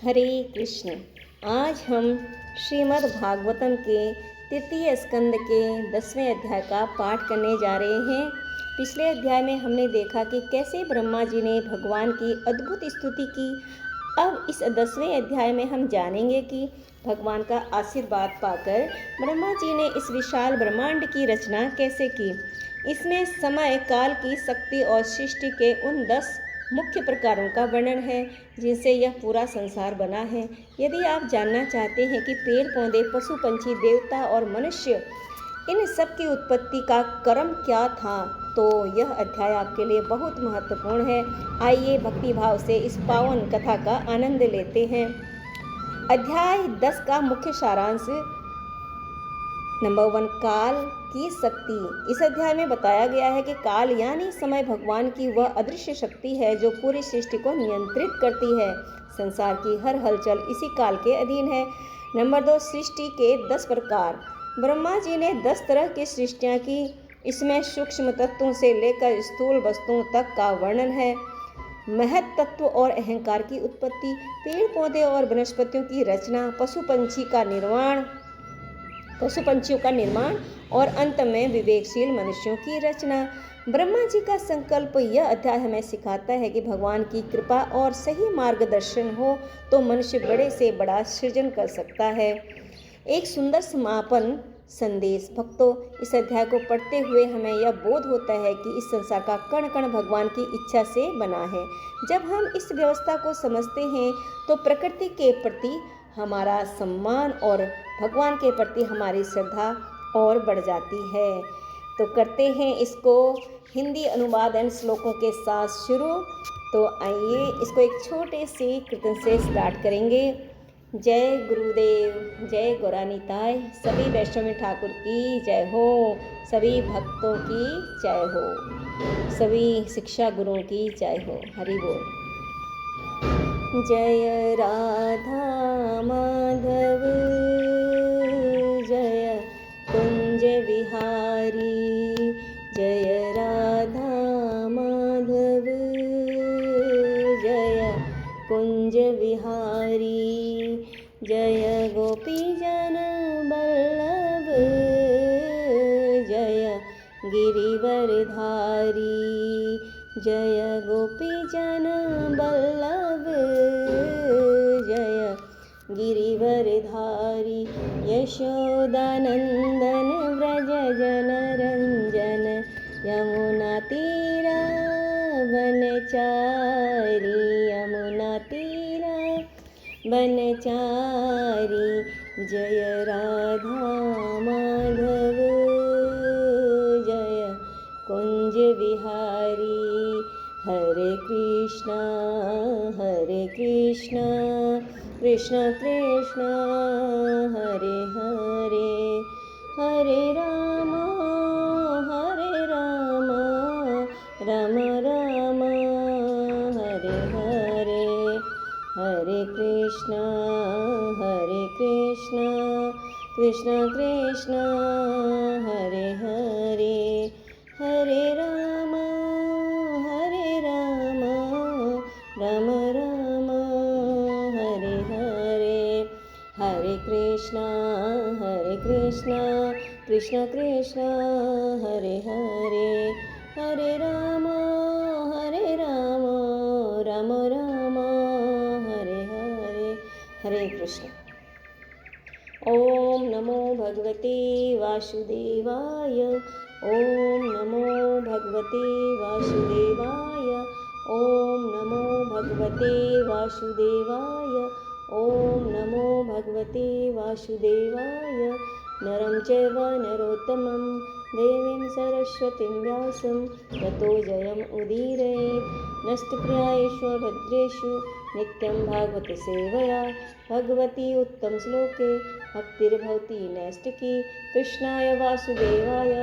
हरे कृष्ण। आज हम श्रीमद् भागवतम के तृतीय स्कंद के 10वें अध्याय का पाठ करने जा रहे हैं। पिछले अध्याय में हमने देखा कि कैसे ब्रह्मा जी ने भगवान की अद्भुत स्तुति की। अब इस 10वें अध्याय में हम जानेंगे कि भगवान का आशीर्वाद पाकर ब्रह्मा जी ने इस विशाल ब्रह्मांड की रचना कैसे की। इसमें समय, काल की शक्ति और सृष्टि के उन 10 मुख्य प्रकारों का वर्णन है जिनसे यह पूरा संसार बना है। यदि आप जानना चाहते हैं कि पेड़ पौधे, पशु पंछी, देवता और मनुष्य, इन सब की उत्पत्ति का क्रम क्या था, तो यह अध्याय आपके लिए बहुत महत्वपूर्ण है। आइए भक्ति भाव से इस पावन कथा का आनंद लेते हैं। अध्याय 10 का मुख्य सारांश। नंबर 1, काल की शक्ति। इस अध्याय में बताया गया है कि काल यानी समय भगवान की वह अदृश्य शक्ति है जो पूरी सृष्टि को नियंत्रित करती है। संसार की हर हलचल इसी काल के अधीन है। नंबर 2, सृष्टि के 10 प्रकार। ब्रह्मा जी ने 10 तरह की सृष्टियाँ की। इसमें सूक्ष्म तत्वों से लेकर स्थूल वस्तुओं तक का वर्णन है। महत तत्व और अहंकार की उत्पत्ति, पेड़ पौधे और वनस्पतियों की रचना, पशु पंछियों का निर्माण और अंत में विवेकशील मनुष्यों की रचना। ब्रह्मा जी का संकल्प। यह अध्याय हमें सिखाता है कि भगवान की कृपा और सही मार्गदर्शन हो तो मनुष्य बड़े से बड़ा सृजन कर सकता है। एक सुंदर समापन संदेश। भक्तों, इस अध्याय को पढ़ते हुए हमें यह बोध होता है कि इस संसार का कण कण भगवान की इच्छा से बना है। जब हम इस व्यवस्था को समझते हैं तो प्रकृति के प्रति हमारा सम्मान और भगवान के प्रति हमारी श्रद्धा और बढ़ जाती है। तो करते हैं इसको हिंदी अनुवाद एंड श्लोकों के साथ शुरू। तो आइए इसको एक छोटे से कीर्तन से स्टार्ट करेंगे। जय गुरुदेव, जय गौरानिताय, सभी वैष्णवी ठाकुर की जय हो, सभी भक्तों की जय हो, सभी शिक्षा गुरुओं की जय हो। हरि बोल। जय राधा माधव, जय कुंज विहारी, जय राधा माधव, जय कुंज विहारी, जय गोपी जन बल्लभ, जय गिरिवरधारी, जय गोपी जन बल्लभ, जय गिरिवरधारी, यशोदानंदन व्रज जनरंजन, यमुना तीरा वनचारी, यमुना तीरा वनचारी, जय राधा माधव, जय कुंज विहारी। हरे कृष्णा कृष्ण कृष्ण हरे हरे, हरे राम राम राम हरे हरे, हरे कृष्णा कृष्ण कृष्ण हरे हरे, हरे राम राम राम हरे हरे, हरे कृष्णा कृष्ण कृष्ण हरे हरे, हरे राम राम राम हरे हरे। हरे कृष्ण। ओम नमो भगवते वासुदेवाय, ओम नमो भगवते वासुदेवाय, ओम नमो भगवते वासुदेवाय, ओम नमो भगवते वासुदेवाय। नरं चैव नरोत्तमं देवीं सरस्वतीं व्यासं ततो जयम् उदीरयेत्। नस्तुप्रायेषु भद्रेषु नित्यं भागवत सेवया, भगवती उत्तम श्लोके भक्तिर्भवति नैष्टिकी। कृष्णाय वासुदेवाय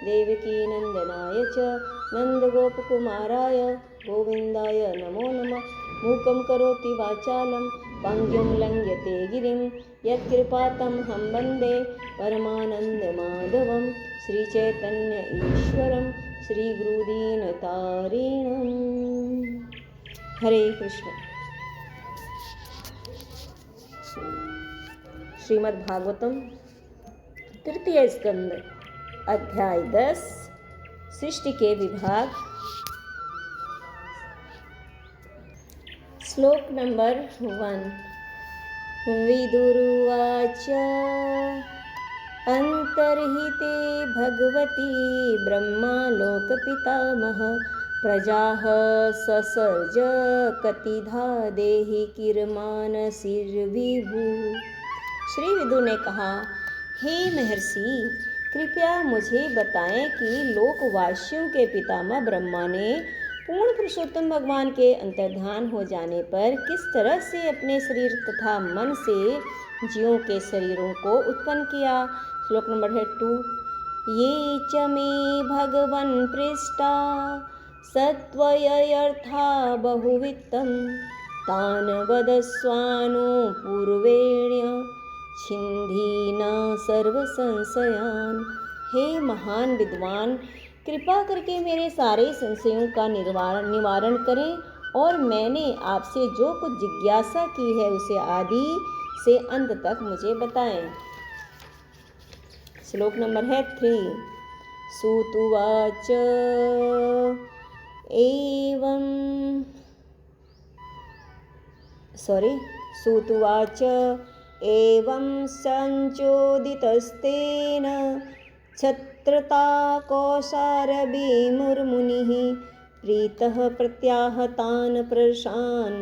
देवकी नंदनाय च नंदगोपकुमाराय गोविंदाय नमो नमः। मूकं करोति वाचालं पंगुं लंघयते गिरिं, यत्कृपातमहं वन्दे परमानन्दमाधवं। श्रीचैतन्य ईश्वरं श्रीगुरुदीनतारिणम्। हरे कृष्ण। श्रीमद् भागवतम तृतीय स्कंद अध्याय 10 सृष्टि के विभाग। श्लोक नंबर 1। विदुरुवाच अंतर्हिते भगवती ब्रह्मा लोकपितामह प्रजाः ससर्ज कतिधा देहि किरमानसिर्विभु। श्री विदुर ने कहा, हे महर्षि, कृपया मुझे बताएं कि लोकवासियों के पितामह ब्रह्मा ने पूर्ण पुरुषोत्तम भगवान के अंतर्धान हो जाने पर किस तरह से अपने शरीर तथा मन से जीवों के शरीरों को उत्पन्न किया। श्लोक नंबर 2। ये च मे भगवन् पृष्टा सत्वयर्था बहुवित्तं तान् वदस्वानुपूर्वेण्य छिन्धि न सर्व संशयान्। हे महान विद्वान, कृपा करके मेरे सारे संशयों का निवारण करें और मैंने आपसे जो कुछ जिज्ञासा की है उसे आदि से अंत तक मुझे बताएं। श्लोक नंबर 3। सूतुवाच एवं संचोदितस्तेन क्षत्रता कौसारविमुर्मुनिः प्रीतः प्रत्याहतान् प्रशान्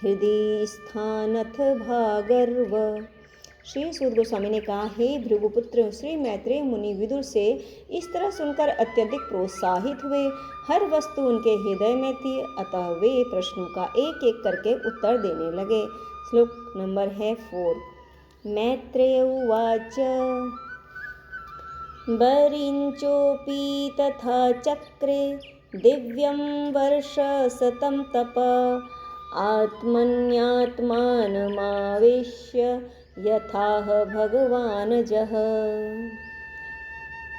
हृदि स्थानथ भागर्व। श्री सूत गोस्वामी ने कहा, हे भृगुपुत्र, श्री मैत्रेय मुनि विदुर से इस तरह सुनकर अत्यधिक प्रोत्साहित हुए। हर वस्तु उनके हृदय में थी, अतः वे प्रश्नों का एक एक करके उत्तर देने लगे। श्लोक नंबर 4। मैत्रेय उवाच बरिंचोऽपि तथा चक्रे दिव्यं वर्षशतं तप आत्मन्यात्मानमावेश्य यथाह भगवान जह।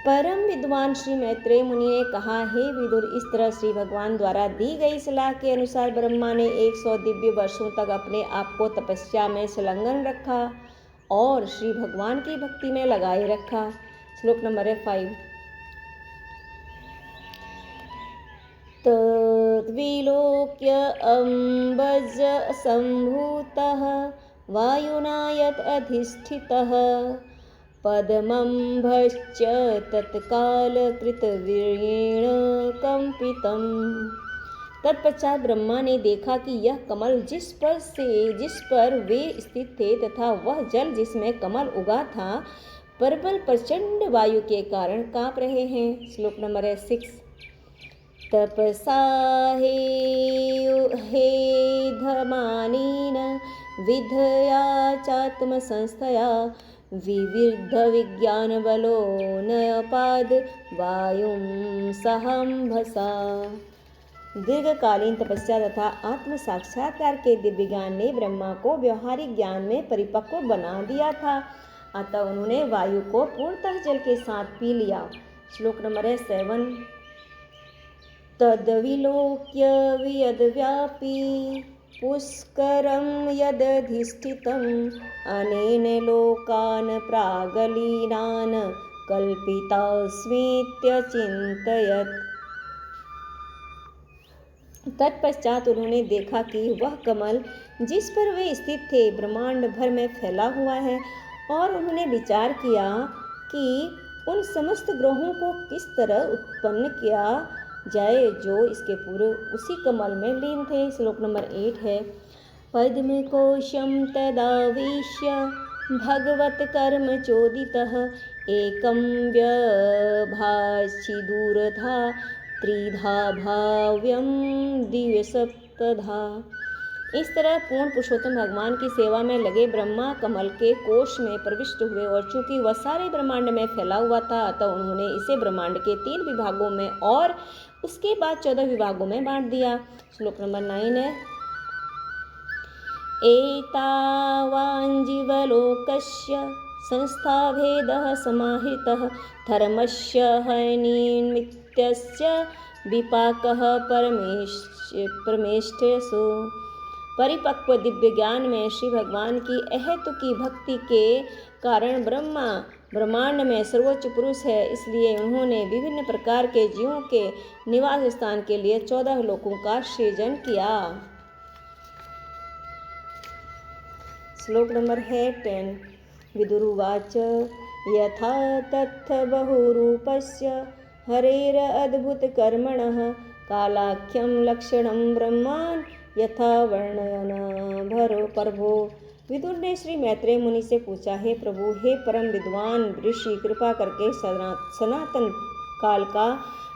परम विद्वान श्री मैत्रेय मुनि ने कहा, हे विदुर, इस तरह श्री भगवान द्वारा दी गई सलाह के अनुसार ब्रह्मा ने 100 दिव्य वर्षों तक अपने आप को तपस्या में संलग्न रखा और श्री भगवान की भक्ति में लगाए रखा। श्लोक नंबर 5। तद्विलोक्य अम्बज सम्भूतः वायुना यत् अधिष्ठितः पद्मम्भश्च तत्काल कृतवीर्येण कंपितम्। तत्पश्चात ब्रह्मा ने देखा कि यह कमल जिस पर वे स्थित थे तथा वह जल जिसमें कमल उगा था प्रबल प्रचंड वायु के कारण कांप रहे हैं। श्लोक नंबर 6। तपसा हेधमानेन विधया चात्मसंस्थया विविध विज्ञान बलो नयपाद वायुं सहंभसा। दीर्घकालीन तपस्या तथा आत्म साक्षात्कार के दिव्य ज्ञान ने ब्रह्मा को व्यवहारिक ज्ञान में परिपक्व बना दिया था, अतः उन्होंने वायु को पूर्णतः जल के साथ पी लिया। श्लोक नंबर 7। तद्विलोक्य यद्व्यापी पुष्करं यदधिष्ठितम् अनेन लोकान् प्रागलीनान् कल्पितास्मीत्यचिन्तयत्। तत्पश्चात उन्होंने देखा कि वह कमल जिस पर वे स्थित थे ब्रह्मांड भर में फैला हुआ है और उन्होंने विचार किया कि उन समस्त ग्रहों को किस तरह उत्पन्न किया जाए जो इसके पूर्व उसी कमल में लीन थे। श्लोक नंबर 8 है। पद्मकोशं तदाविश्य भगवत कर्म चोदितः एकं व्यभाषिदूरधा त्रिधा भाव्यं दिव्यसप्तधा। इस तरह पूर्ण पुरुषोत्तम भगवान की सेवा में लगे ब्रह्मा कमल के कोश में प्रविष्ट हुए और चूंकि वह सारे ब्रह्मांड में फैला हुआ था अतः उन्होंने इसे ब्रह्मांड के 3 विभागों में और उसके बाद 14 विभागों में बांट दिया। श्लोक नंबर 9 है। एतावाञ्जीवलोकस्य संस्थाभेदः समाहितः धर्मस्य हयनिमित्यस्य विपाकः परमेष्ठसु परिपक्व दिव्य ज्ञान में श्री भगवान की अहेतुकी भक्ति के कारण ब्रह्मा ब्रह्मांड में सर्वोच्च पुरुष है, इसलिए उन्होंने विभिन्न प्रकार के जीवों के निवास स्थान के लिए 14 लोकों का सृजन किया। श्लोक नंबर है 10। विदुरुवाच यथा तत्थ बहुरूपस्य हरेर अद्भुत कर्मणः कालाख्यं लक्षणं ब्रह्मान् यथा वर्णयन भरो प्रभो। विदुर ने श्री मैत्रेय मुनि से पूछा, हे प्रभु, हे परम विद्वान ऋषि, कृपा करके सनातन काल का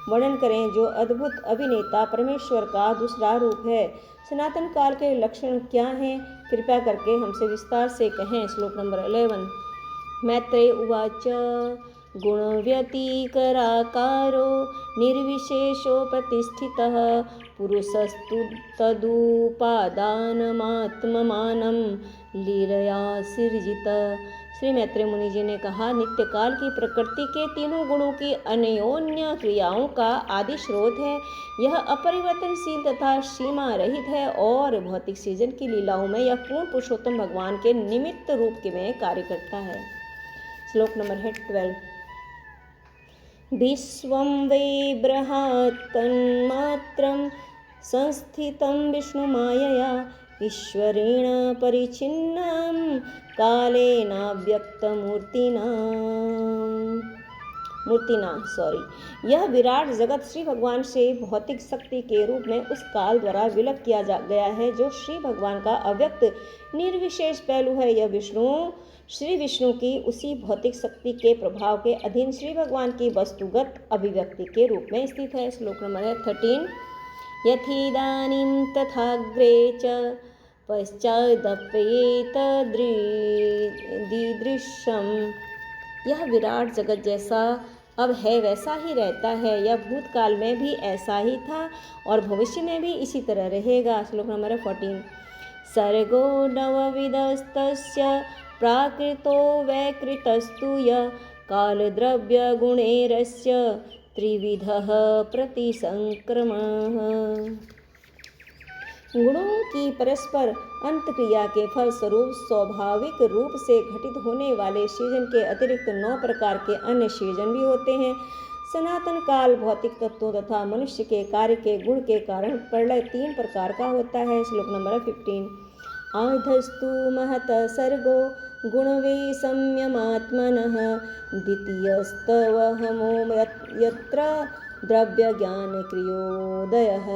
वर्णन करें जो अद्भुत अभिनेता परमेश्वर का दूसरा रूप है। सनातन काल के लक्षण क्या हैं, कृपया करके हमसे विस्तार से कहें। श्लोक नंबर 11। मैत्रेय उवाच गुणव्यतिकराकारो निर्विशेषो प्रतिष्ठितः पुरुषस्तु तदुपादानमात्ममानं लीलया सिर्जित। श्री मैत्रेय मुनि जी ने कहा, नित्य काल की प्रकृति के तीनों गुणों की अन्योन्य क्रियाओं का आदि स्रोत है। यह अपरिवर्तनशील तथा सीमा रहित है और भौतिक सृजन की लीलाओं में यह पूर्ण पुरुषोत्तम भगवान के निमित्त रूप में कार्य करता है। श्लोक नंबर है 12। विश्वं वै बृहत्तन्मात्रं संस्थितं विष्णुमायया ईश्वरेण परिच्छिन्नं कालेनाव्यक्तमूर्तिना। यह विराट जगत श्री भगवान से भौतिक शक्ति के रूप में उस काल द्वारा विलक किया गया है जो श्री भगवान का अव्यक्त निर्विशेष पहलू है। यह श्री विष्णु की उसी भौतिक शक्ति के प्रभाव के अधीन श्री भगवान की वस्तुगत अभिव्यक्ति के रूप में स्थित है। श्लोक नंबर है 13। यथीदानीं तथाग्रे च पश्चादप्येत दीदृशम्। यह विराट जगत जैसा अब है वैसा ही रहता है। यह भूतकाल में भी ऐसा ही था और भविष्य में भी इसी तरह रहेगा। श्लोक नंबर 14। सर्गो नवविधस्तस्य प्राकृतो वैकृतस्तु यः कालद्रव्यगुणैरस्य त्रिविधः प्रतिसंक्रमः। गुणों की परस्पर अंतक्रिया के फलस्वरूप स्वाभाविक रूप से घटित होने वाले सृजन के अतिरिक्त 9 प्रकार के अन्य सृजन भी होते हैं। सनातन काल भौतिक तत्वों तथा मनुष्य के कार्य के गुण के कारण प्रलय 3 प्रकार का होता है। श्लोक नंबर 15। आधस्तु महत सर्गो गुणवैषम्यमात्मनः द्वितीयस्तवहमो यत्र द्रव्य ज्ञान क्रियोदयः।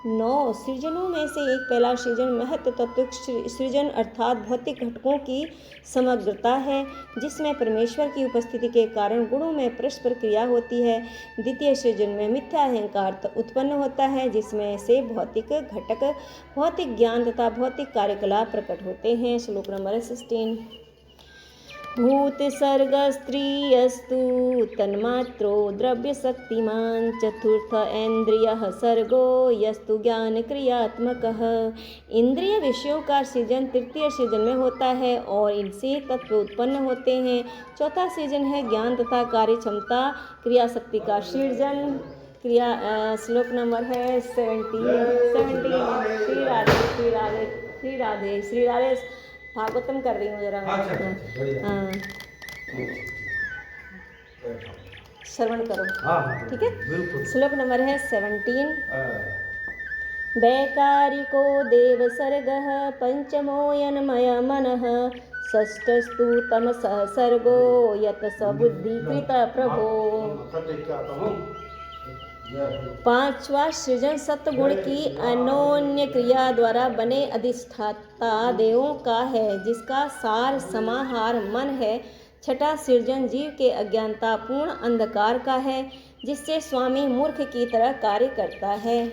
9 सृजनों में से एक पहला सृजन महत्व तत्व सृजन अर्थात भौतिक घटकों की समग्रता है जिसमें परमेश्वर की उपस्थिति के कारण गुणों में परस्पर क्रिया होती है। द्वितीय सृजन में मिथ्या अहंकार उत्पन्न होता है जिसमें से भौतिक घटक भौतिक ज्ञान तथा भौतिक कार्यकलाप प्रकट होते हैं। श्लोक नंबर 16। भूत सर्ग स्त्रीयस्तु तन्मात्रो द्रव्य शक्तिमान चतुर्थ इंद्रियः सर्गो यस्तु ज्ञान क्रियात्मकः। इंद्रिय विषयों का सृजन तृतीय सृजन में होता है और इनसे तत्व उत्पन्न होते हैं। चौथा सृजन है ज्ञान तथा कार्य क्षमता क्रिया शक्ति का सृजन। श्लोक नंबर है 17। श्री राधे श्री राधे श्री राधे श्री राधे। भागवतम कर रही हूँ जरा। श्रवण करो, ठीक है। श्लोक नंबर है 17। वैकारिको देवसर्गः पंचमो यन्मय मनः षष्ठस्तु तमसः सर्गो यत सबुद्धिकृत प्रभो। 5वां सृजन सत्वगुण की अनोन्य क्रिया द्वारा बने अधिष्ठाता देवों का है जिसका सार समाहार मन है। 6ठा सृजन जीव के अज्ञानतापूर्ण अंधकार का है जिससे स्वामी मूर्ख की तरह कार्य करता है।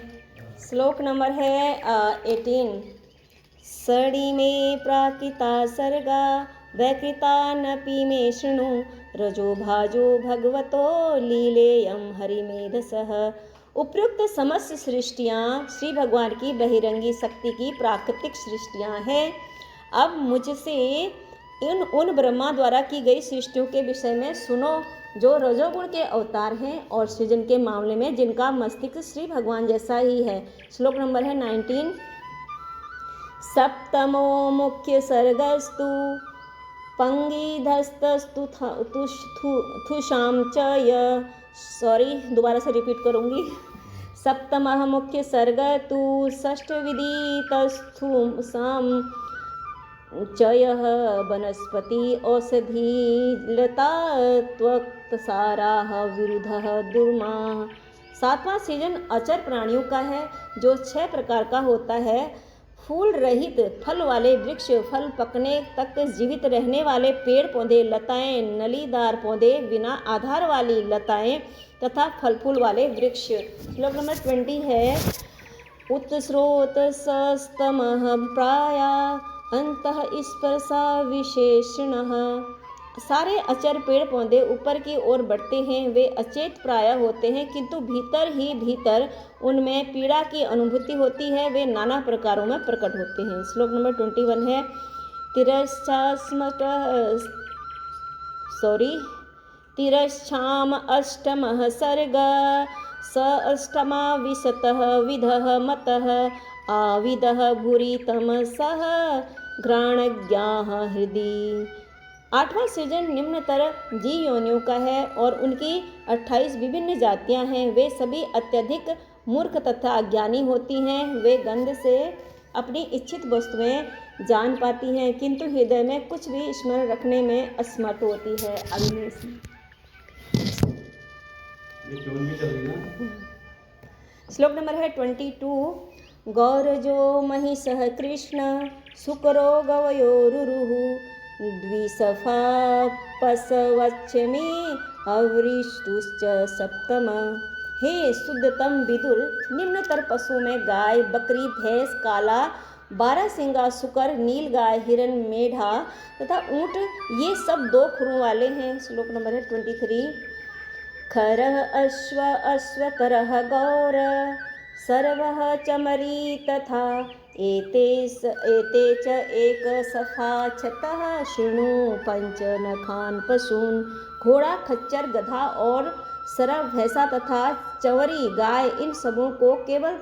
श्लोक नंबर है 18। सड़ी में प्राकृता सर्गा वैकृतानपि मे शृणु रजो भाजो भगवतो लीलेयं हरिमेधसः। उपयुक्त समस्त सृष्टियाँ श्री भगवान की बहिरंगी शक्ति की प्राकृतिक सृष्टियाँ हैं। अब मुझसे उन ब्रह्मा द्वारा की गई सृष्टियों के विषय में सुनो जो रजोगुण के अवतार हैं और सृजन के मामले में जिनका मस्तिष्क श्री भगवान जैसा ही है। श्लोक नंबर है 19। सप्तमो मुख्य सर्गस्तु पंगीधस्तस्तु थुषाम च य सॉरी दोबारा से रिपीट करूँगी। सप्तमः मुख्य सर्ग तु षष्ठविदितस्थु साम चयः वनस्पति औषधि लता त्वक्तसाराः विरुधः दुर्मा। सातवां सीजन अचर प्राणियों का है जो 6 प्रकार का होता है। फूल रहित फल वाले वृक्ष, फल पकने तक जीवित रहने वाले पेड़ पौधे, लताएं, नलीदार पौधे, बिना आधार वाली लताएं तथा फल फूल वाले वृक्ष। श्लोक नंबर 20 है उत्स्रोत सस्तमः प्राया अंतः स्पर्शा विशेषणः। सारे अचर पेड़ पौधे ऊपर की ओर बढ़ते हैं, वे अचेत प्राय होते हैं किंतु भीतर ही भीतर उनमें पीड़ा की अनुभूति होती है, वे नाना प्रकारों में प्रकट होते हैं। श्लोक नंबर 21 है तिरश्चाम अष्टमः सर्ग स अष्टमा विशतः विधः मतः आविदः भूरि तमसः घ्राणज्ञाः हृदि। 8वां सीजन निम्नतर जी योनियों का है और उनकी 28 विभिन्न जातियां हैं। वे सभी अत्यधिक मूर्ख तथा अज्ञानी होती हैं। वे गंध से अपनी इच्छित वस्तुएं जान पाती हैं किंतु हृदय में कुछ भी स्मरण रखने में असमर्थ होती है। श्लोक नंबर है 22 गौरजो महिषः कृष्ण शुक्रो गवयोरुरुः द्विसफा पशवच्छमे अवृष्टुश्च सप्तम। हे शुद्धतम विदुर, निम्नतर पशु में गाय, बकरी, भैंस, काला 12 सिंगा शुकर, नील गाय, हिरन, मेढा तथा ऊंट ये सब 2 खुरों वाले हैं। श्लोक नंबर है 23 खरः अश्व अश्वकरः गौर सर्वः चमरी तथा एते च एक सफा छतः शृणु पंच नखान पशून। घोड़ा, खच्चर, गधा और सरव, भैंसा तथा चंवरी गाय, इन सबों को केवल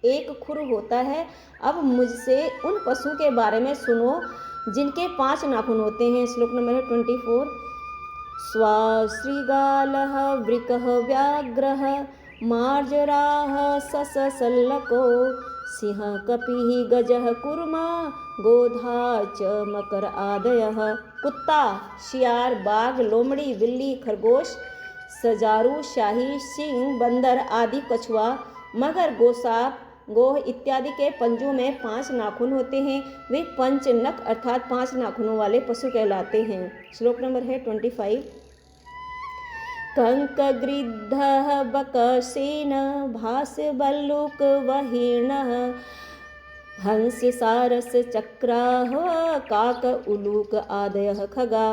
एक खुर होता है। अब मुझसे उन पशु के बारे में सुनो जिनके 5 नाखून होते हैं। श्लोक नंबर है 24 श्रीगालः वृकः व्याघ्रः मार्जराः सससल्लको सिंह कपिः गजः कुर्मा गोधा च मकर आदयः। कुत्ता, शियार, बाघ, लोमड़ी, बिल्ली, खरगोश, सजारू, शाही, सिंह, बंदर आदि, कछुआ, मगर, गोसाप, गोह इत्यादि के पंजों में 5 नाखून होते हैं। वे पंच नख अर्थात 5 नाखूनों वाले पशु कहलाते हैं। श्लोक नंबर है 25 कंकगृद्धः बकसेन भासबल्लुक वहीर्णः हंस सारस चक्राः काक उलूक आदयः खगा।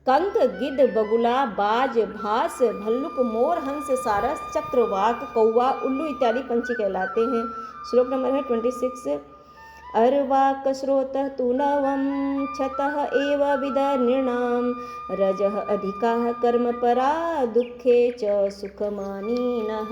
कंक, गिद्ध, बगुला, बाज, भास, भल्लुक, मोर, हंस, सारस, चक्रवाक, कौवा, उल्लू इत्यादि पंछी कहलाते हैं। श्लोक नंबर है 26 अर्वाक स्रोतः तु नवम छतः एव विद नृणां रजः अधिकाः कर्मपरा दुखे च सुखमानीनः।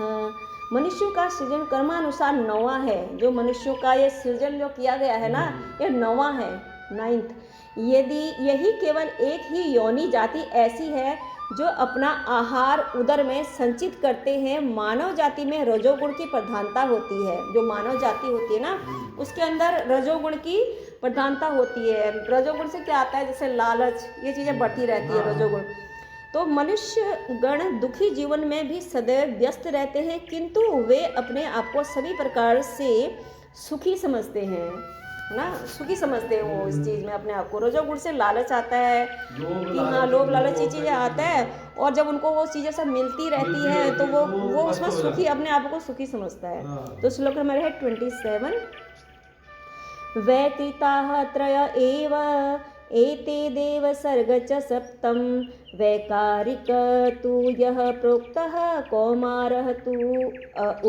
मनुष्यों का सृजन कर्मानुसार 9वां है। जो मनुष्यों का ये सृजन जो किया गया है ना, ये 9वां है, 9th। यदि यही केवल एक ही योनि जाति ऐसी है जो अपना आहार उदर में संचित करते हैं। मानव जाति में रजोगुण की प्रधानता होती है। जो मानव जाति होती है ना, उसके अंदर रजोगुण की प्रधानता होती है। रजोगुण से क्या आता है, जैसे लालच, ये चीज़ें बढ़ती रहती है रजोगुण। तो मनुष्य गण दुखी जीवन में भी सदैव व्यस्त रहते हैं किंतु वे अपने आप को सभी प्रकार से सुखी समझते हैं, है ना, सुखी समझते हैं वो इस चीज़ में अपने आप को। रजोगुण से लालच आता है कि हाँ, लोभ लालच ये चीज़ें आता है और जब उनको वो चीज़ें सब मिलती रहती है तो वो उसमें सुखी, अपने आप को सुखी समझता है। तो श्लोक नंबर है 27 वैकृताः त्रय एव एते देव सर्ग च सप्तम वैकारिक तु यः प्रोक्तः कौमारः तु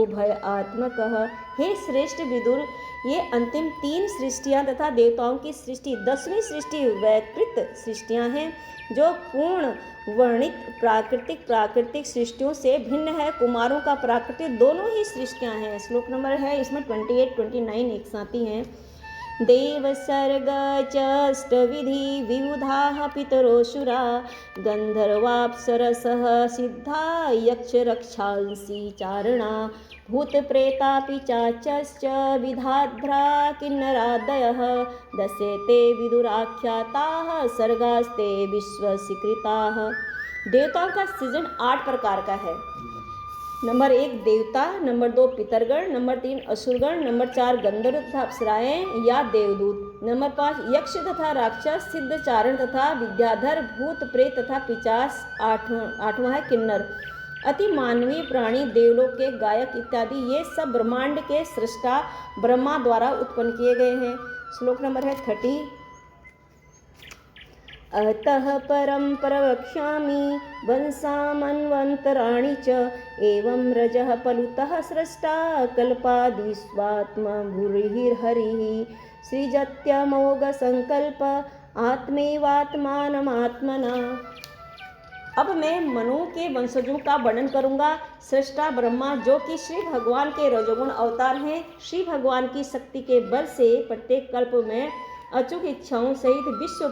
उभय आत्मकः। हे श्रेष्ठ विदुर, ये अंतिम 3 सृष्टियाँ तथा देवताओं की सृष्टि 10वीं सृष्टि वैकृत सृष्टियाँ हैं जो पूर्ण वर्णित प्राकृतिक सृष्टियों से भिन्न है। कुमारों का प्राकृतिक दोनों ही सृष्टियाँ हैं। श्लोक नंबर है इसमें 28, 29 एक साथ ही हैं। देवसर्ग चष्टविधि विबुधाः पितरोऽसुरा गन्धर्वाप्सरसः सिद्धा यक्षरक्षांसि चारणा भूतप्रेतापि चाचश्च विधाध्रा किन्नरादयः दशेते विदुराख्याताः सर्गास्ते विश्वस्वीकृताः। देवताओं का सृजन 8 प्रकार का है। नंबर 1 देवता, नंबर 2 पितरगण, नंबर 3 असुरगण, नंबर 4 गंधर्व तथा अप्सराएं या देवदूत, नंबर 5 यक्ष तथा राक्षस, सिद्ध चारण तथा विद्याधर, भूत प्रेत तथा पिशाच, आठवां है किन्नर। अति मानवीय प्राणी, देवलोक के गायक इत्यादि ये सब ब्रह्मांड के सृष्टा ब्रह्मा द्वारा उत्पन्न किए गए हैं। श्लोक नंबर है 30। अतः परं प्रवक्ष्यामि वंशामन्वन्तराणि च एवं रजः पलुतः स्रष्टा कल्पादिस्वात्मभूरिर्हरिः सृजत्यमोघसंकल्प आत्मैवात्मानमात्मना। अब मैं मनु के वंशजों का वर्णन करूंगा। सृष्टा ब्रह्मा जो कि श्री भगवान के रजोगुण अवतार हैं, श्री भगवान की शक्ति के बल से प्रत्येक कल्प में अचूक इच्छाओं सहित विश्व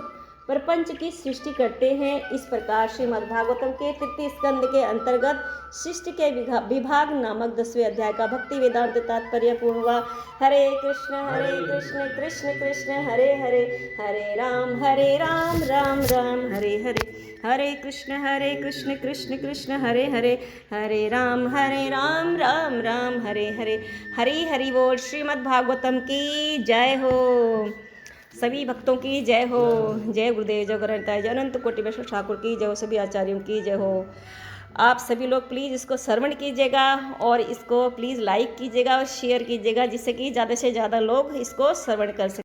प्रपंच की सृष्टि करते हैं। इस प्रकार श्रीमद्भागवतम के 3 स्कंद के अंतर्गत सृष्टि के विभाग नामक 10वें अध्याय का भक्ति वेदांत तात्पर्य पूर्ण हुआ। हरे कृष्ण कृष्ण कृष्ण हरे हरे, हरे राम राम हरे हरे, हरे कृष्ण कृष्ण कृष्ण हरे हरे, हरे राम राम हरे हरे। हरि हरि बोल। श्रीमद्भागवतम की जय हो। सभी भक्तों की जय हो। जय गुरुदेव, जय गुरुताय, जय अनंत कोटि वैष्णव ठाकुर की जय हो। सभी आचार्यों की जय हो। आप सभी लोग प्लीज़ इसको श्रवण कीजिएगा और इसको प्लीज़ लाइक कीजिएगा और शेयर कीजिएगा, जिससे कि ज़्यादा से ज़्यादा लोग इसको श्रवण कर सकें।